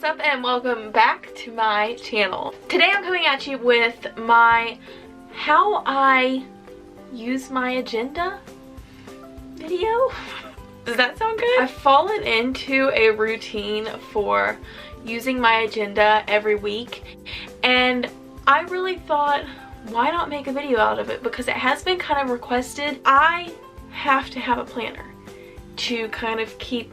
what's up and welcome back to my channel. Today I'm coming at you with my how I use my agenda video. Does that sound good? I've fallen into a routine for using my agenda every week, and I really thought, why not make a video out of it? Because it has been kind of requested. I have to have a planner to kind of keep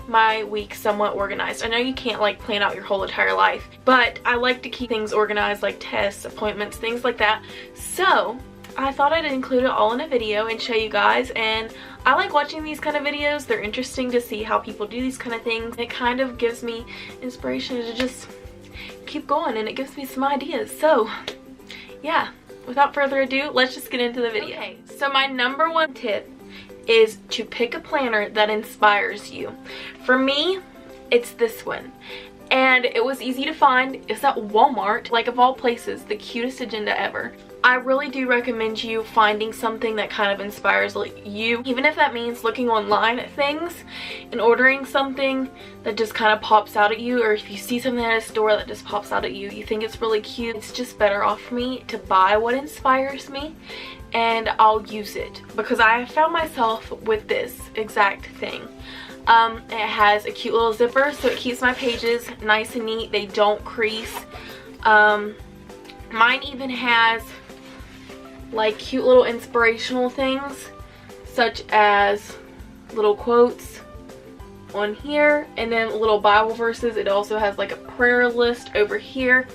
my week somewhat organized. I know you can't like plan out your whole entire life, but I like to keep things organized, like tests, appointments, things like that. So I thought I'd include it all in a video and show you guys, and I like watching these kind of videos. They're interesting to see how people do these kind of things. It kind of gives me inspiration to just keep going, and it gives me some ideas. So yeah, without further ado, let's just get into the video. Okay, so my number one tip is to pick a planner that inspires you. For me, it's this one, and it was easy to find. It's at Walmart, like of all places, the cutest agenda ever. I really do recommend you finding something that kind of inspires you, even if that means looking online at things and ordering something that just kind of pops out at you, or if you see something at a store that just pops out at you, you think it's really cute. It's just better off for me to buy what inspires me, and I'll use it, because I found myself with this exact thing. It has a cute little zipper, so it keeps my pages nice and neat. They don't crease. Mine even has like cute little inspirational things, such as little quotes on here, and then little Bible verses. It also has like a prayer list over here,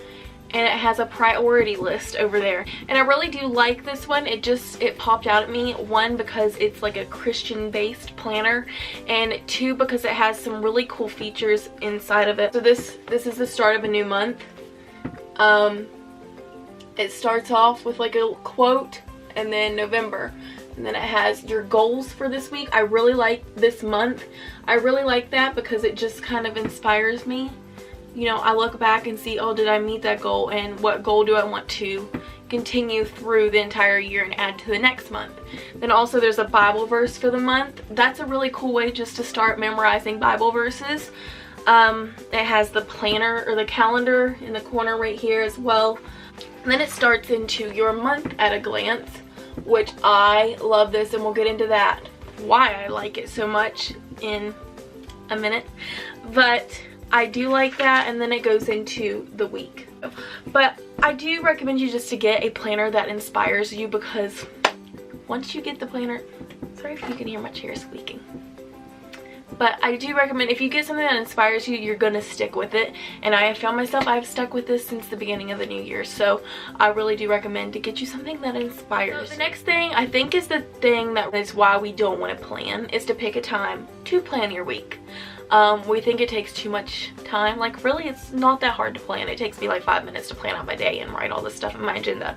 and it has a priority list over there. And I really do like this one. It popped out at me, one, because it's like a Christian based planner, and two, because it has some really cool features inside of it. So this is the start of a new month. It starts off with like a quote, and then November, and then it has your goals for this week. I really like this month. I really like that because it just kind of inspires me. You know, I look back and see, oh, did I meet that goal, and what goal do I want to continue through the entire year and add to the next month. Then also there's a Bible verse for the month. That's a really cool way just to start memorizing Bible verses. It has the planner or the calendar in the corner right here as well. And then it starts into your month at a glance, which I love this, and we'll get into that, why I like it so much, in a minute. But I do like that, and then it goes into the week. But I do recommend you just to get a planner that inspires you, because once you get the planner, sorry if you can hear my chair squeaking, but I do recommend, if you get something that inspires you, you're gonna stick with it. And I have found myself, I've stuck with this since the beginning of the new year. So I really do recommend to get you something that inspires. So the next thing, I think, is the thing that is why we don't want to plan, is to pick a time to plan your week. We think it takes too much time. Like, really, it's not that hard to plan. It takes me like 5 minutes to plan out my day and write all this stuff in my agenda.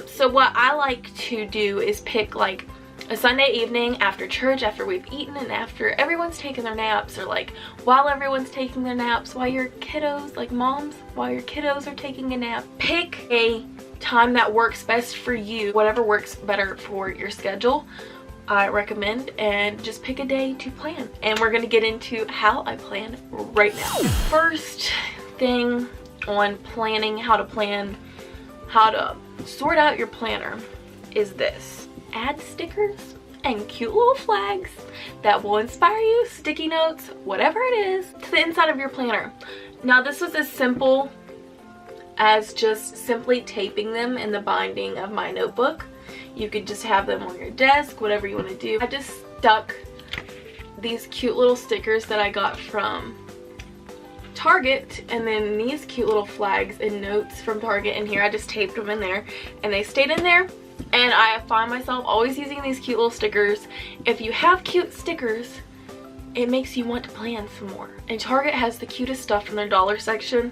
So what I like to do is pick like a Sunday evening after church, after we've eaten and after everyone's taking their naps, or like while everyone's taking their naps, while your kiddos, like moms, while your kiddos are taking a nap. Pick a time that works best for you, whatever works better for your schedule, I recommend, and just pick a day to plan. And we're gonna get into how I plan right now. The first thing on planning, how to sort out your planner, is this. Add stickers and cute little flags that will inspire you, sticky notes, whatever it is, to the inside of your planner. Now, this was as simple as just simply taping them in the binding of my notebook. You could just have them on your desk, whatever you want to do. I just stuck these cute little stickers that I got from Target, and then these cute little flags and notes from Target in here. I just taped them in there, and they stayed in there. And I find myself always using these cute little stickers. If you have cute stickers, it makes you want to plan some more. And Target has the cutest stuff in their dollar section.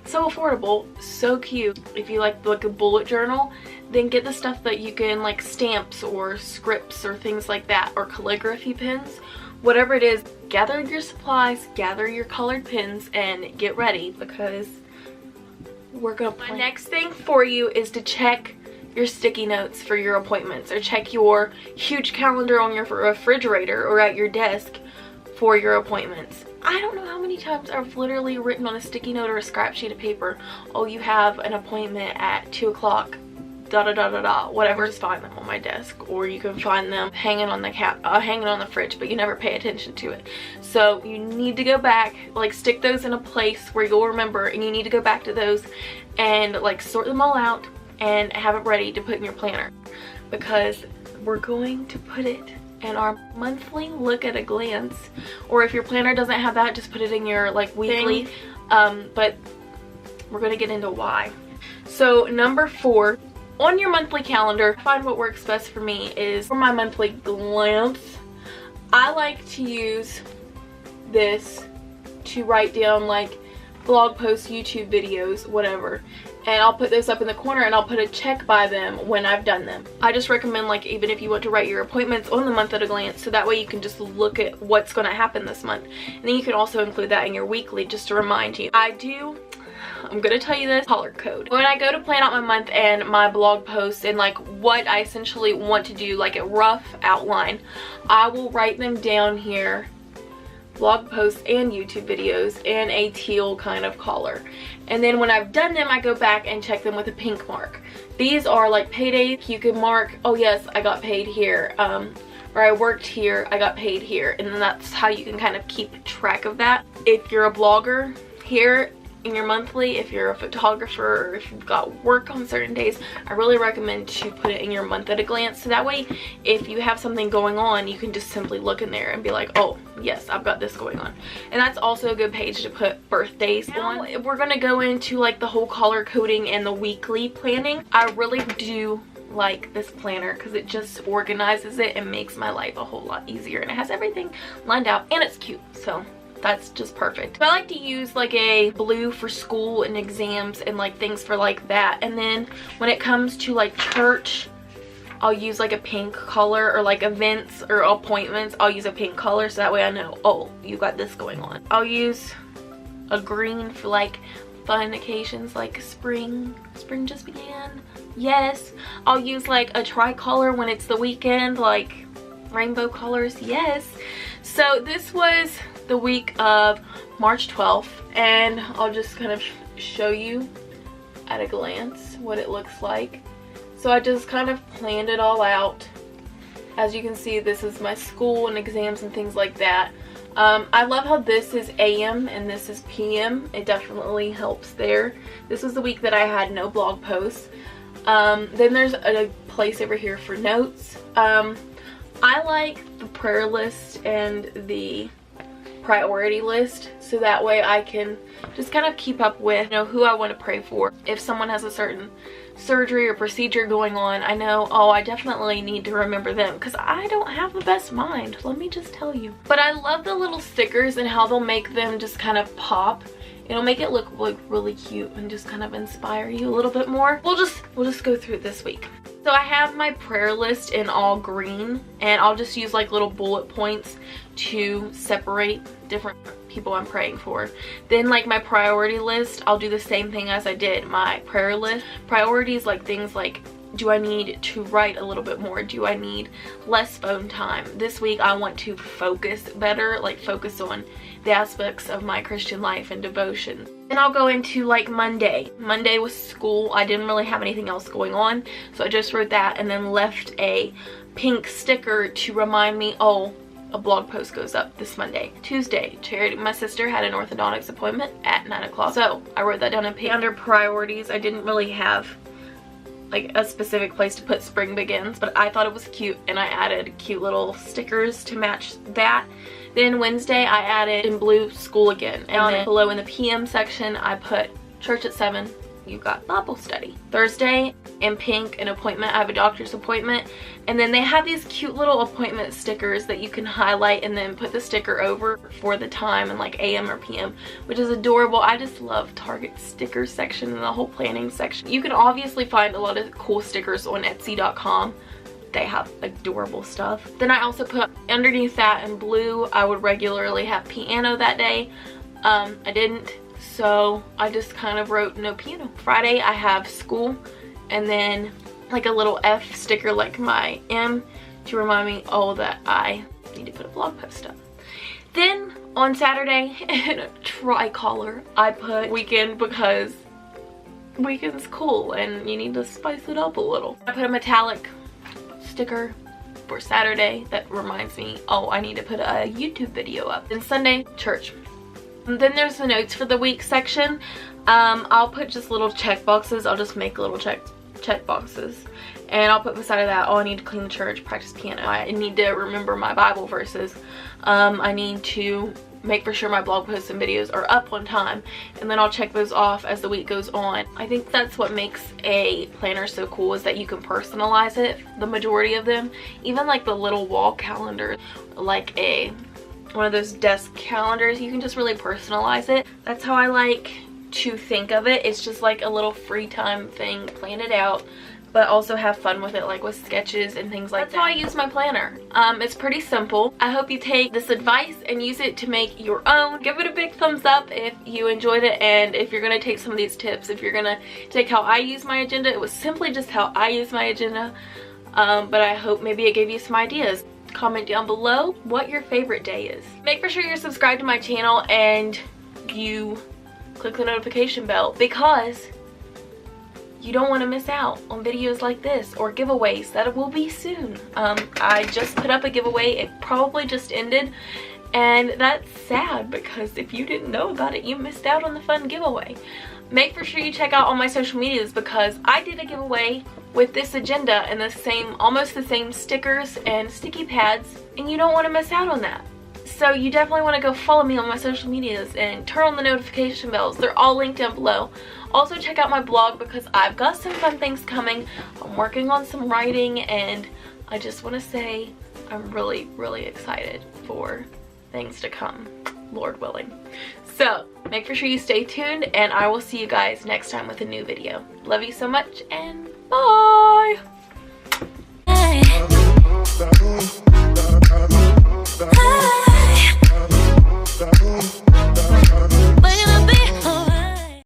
So affordable, so cute. If you like a bullet journal, then get the stuff that you can, like stamps or scripts or things like that, or calligraphy pens. Whatever it is, gather your supplies, gather your colored pens, and get ready, because we're gonna plan. My next thing for you is to check your sticky notes for your appointments, or check your huge calendar on your refrigerator or at your desk for your appointments. I don't know how many times I've literally written on a sticky note or a scrap sheet of paper, oh, you have an appointment at 2 o'clock, da da da da da, whatever. Just find them on my desk, or you can find them hanging on the hanging on the fridge, but you never pay attention to it. So you need to go back, like stick those in a place where you'll remember, and you need to go back to those and like sort them all out and have it ready to put in your planner, because we're going to put it in our monthly look at a glance, or if your planner doesn't have that, just put it in your like weekly but we're gonna get into why. So number 4 on your monthly calendar, find what works best for me is for my monthly glance. I like to use this to write down like blog posts, YouTube videos, whatever, and I'll put those up in the corner and I'll put a check by them when I've done them. I just recommend, like, even if you want to write your appointments on the month at a glance, so that way you can just look at what's going to happen this month, and then you can also include that in your weekly just to remind you. I'm gonna tell you this, color code. When I go to plan out my month and my blog posts and like what I essentially want to do, like a rough outline, I will write them down here, blog posts and YouTube videos, in a teal kind of color. And then when I've done them, I go back and check them with a pink mark. These are like paydays. You can mark, oh yes, I got paid here, or I worked here, I got paid here, and then that's how you can kind of keep track of that. If you're a blogger, here in your monthly, if you're a photographer, or if you've got work on certain days, I really recommend to put it in your month at a glance, so that way if you have something going on, you can just simply look in there and be like, oh yes, I've got this going on. And that's also a good page to put birthdays on. We're gonna go into like the whole color coding and the weekly planning. I really do like this planner because it just organizes it and makes my life a whole lot easier, and it has everything lined out and it's cute, so that's just perfect. I like to use like a blue for school and exams and like things for like that. And then when it comes to like church, I'll use like a pink color, or like events or appointments, I'll use a pink color, so that way I know, oh, you got this going on. I'll use a green for like fun occasions like spring just began, yes. I'll use like a tricolor when it's the weekend, like rainbow colors, yes. So this was the week of March 12th, and I'll just kind of show you at a glance what it looks like. So I just kind of planned it all out. As you can see, this is my school and exams and things like that. I love how this is AM and this is PM. It definitely helps there. This was the week that I had no blog posts. Then there's a place over here for notes. I like the prayer list and the priority list, so that way I can just kind of keep up with, you know, who I want to pray for. If someone has a certain surgery or procedure going on, I know, oh, I definitely need to remember them, because I don't have the best mind, let me just tell you. But I love the little stickers and how they'll make them just kind of pop. It'll make it look like really cute and just kind of inspire you a little bit more. We'll just go through it this week. So I have my prayer list in all green, and I'll just use like little bullet points to separate different people I'm praying for. Then like my priority list, I'll do the same thing as I did my prayer list. Priorities, like things like, do I need to write a little bit more? Do I need less phone time? This week I want to focus better, like focus on the aspects of my Christian life and devotion. Then I'll go into like Monday. Monday was school. I didn't really have anything else going on, so I just wrote that and then left a pink sticker to remind me, oh, a blog post goes up this Monday. Tuesday, Charity, my sister had an orthodontics appointment at 9 o'clock. So I wrote that down in pink. Under priorities, I didn't really have like a specific place to put spring begins, but I thought it was cute and I added cute little stickers to match that. Then Wednesday I added in blue school again, and then below in the PM section I put church at 7, you've got Bible study. Thursday in pink, an appointment, I have a doctor's appointment, and then they have these cute little appointment stickers that you can highlight and then put the sticker over for the time and like AM or PM, which is adorable. I just love Target sticker section and the whole planning section. You can obviously find a lot of cool stickers on Etsy.com. They have adorable stuff. Then I also put underneath that in blue, I would regularly have piano that day. I didn't, so I just kind of wrote no piano. Friday I have school, and then like a little F sticker like my M to remind me, oh, that I need to put a blog post up. Then On Saturday, in a tricolor, I put weekend because weekend's cool and you need to spice it up a little. I put a metallic sticker for Saturday that reminds me, oh, I need to put a YouTube video up. And Sunday, church. And then there's the notes for the week section. I'll put just little check boxes. I'll just make little check boxes. And I'll put beside of that, oh, I need to clean the church, practice piano. I need to remember my Bible verses. I need to make for sure my blog posts and videos are up on time, and then I'll check those off as the week goes on. I think that's what makes a planner so cool, is that you can personalize it, the majority of them. Even like the little wall calendar, like one of those desk calendars, you can just really personalize it. That's how I like to think of it. It's just like a little free time thing, plan it out, but also have fun with it, like with sketches and things like that. That's how I use my planner. It's pretty simple. I hope you take this advice and use it to make your own. Give it a big thumbs up if you enjoyed it, and if you're gonna take some of these tips, if you're gonna take how I use my agenda. It was simply just how I use my agenda, but I hope maybe it gave you some ideas. Comment down below what your favorite day is. Make for sure you're subscribed to my channel and you click the notification bell, because you don't want to miss out on videos like this or giveaways that will be soon. I just put up a giveaway. It probably just ended, and that's sad because if you didn't know about it, you missed out on the fun giveaway. Make for sure you check out all my social medias, because I did a giveaway with this agenda and almost the same stickers and sticky pads, and you don't want to miss out on that. So you definitely want to go follow me on my social medias and turn on the notification bells. They're all linked down below. Also check out my blog, because I've got some fun things coming. I'm working on some writing, and I just want to say I'm really, really excited for things to come, Lord willing. So make for sure you stay tuned, and I will see you guys next time with a new video. Love you so much, and bye!